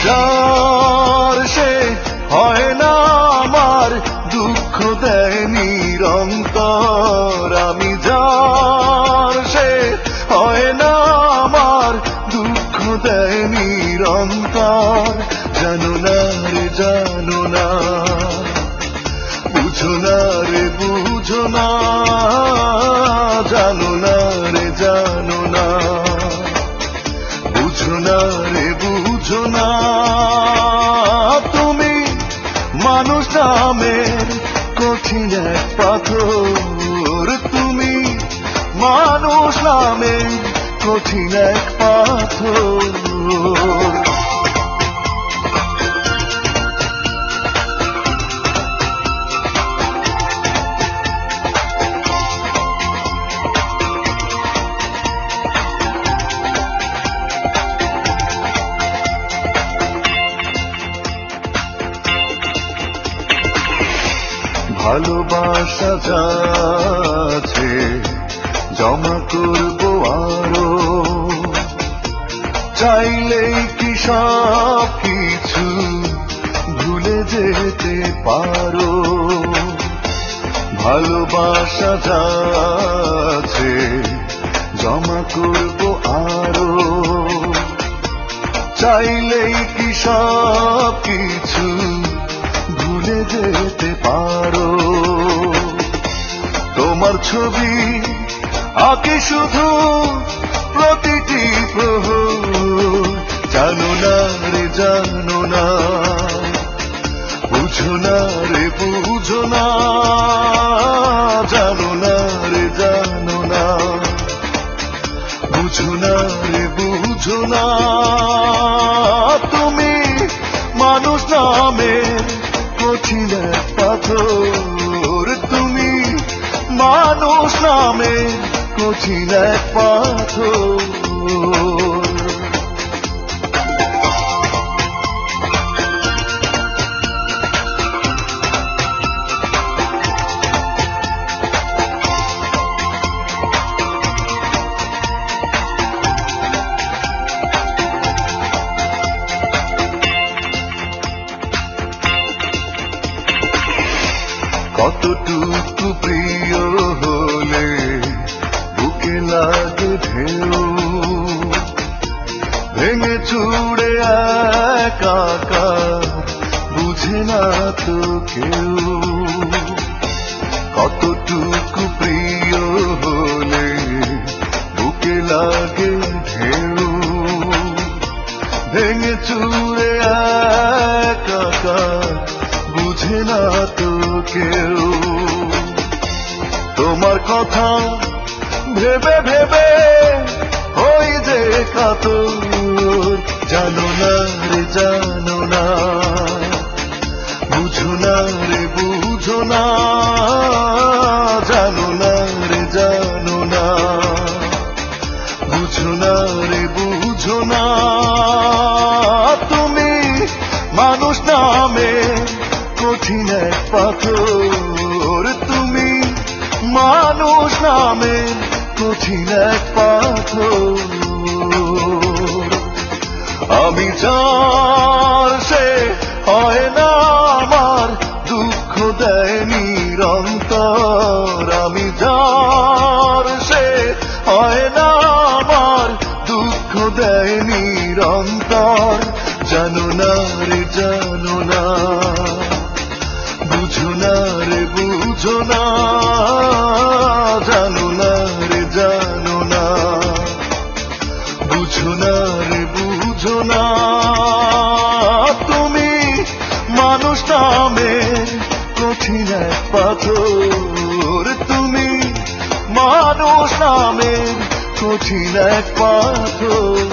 যার সে হয় না আমার, দুঃখ দেয় নিরন্তর। আমি যার সে হয় না আমার, দুঃখ দেয় নিরন্তর। জানো না রে জানো না, বুঝো না রে বুঝো না, জানো না রে জানো না, বুঝো না রে বুঝো না। তুমি মানুষ নামের কঠিন এক পাথর, তুমি মানুষ নামের কঠিন এক পাথর। ভালোবাসা যাচ্ছে জমা করবো আরো, চাইলেই কি সব কিছু ভুলে যেতে পারো। ভালোবাসা যাচ্ছে জমা করবো আরো, চাইলেই কি সব কিছু ভুলে যেতে পারো। তোমার ছবি আঁকি শুধু প্রতিটি প্রহর, জানো না রে জানো না, বুঝো না রে বুঝো না, জানো না রে জানো না, বুঝো না রে বুঝো না। তুমি মানুষ নামের কঠিন এক পাথর, তুমি মানুষ নামের কঠিন এক পাথর। কতটুকু প্রিয় হলে বুকে লাগে ঢেউ, ভেঙে চুড়ে একাকার বুঝে না তো কেউ। কতটুকু প্রিয় হলে বুকে লাগে ঢেউ, ভেঙে চুড়ে একাকার বুঝে না তো কেউ। তোমার কথা ভেবে ভেবে হই যে কাতর, জানো না রে জানো না, বুঝো না রে বুঝো না, জানো না রে জানো না, বুঝো না রে বুঝো না। তুমি মানুষ নামের কঠিন এক পাথর, তুমি মানুষ নামের কঠিন এক পাথর। আমি যার সে হয় না আমার, দুঃখ দেয় নিরন্তর। আমি যার সে হয় না আমার, দুঃখ দেয় নিরন্তর। জানো না রে জানো না, বুঝো না রে বুঝো না, জানো না রে জানো না, বুঝো না রে বুঝো না। তুমি মানুষ নামের কঠিন এক পাথর, তুমি মানুষ নামের কঠিন এক পাথর।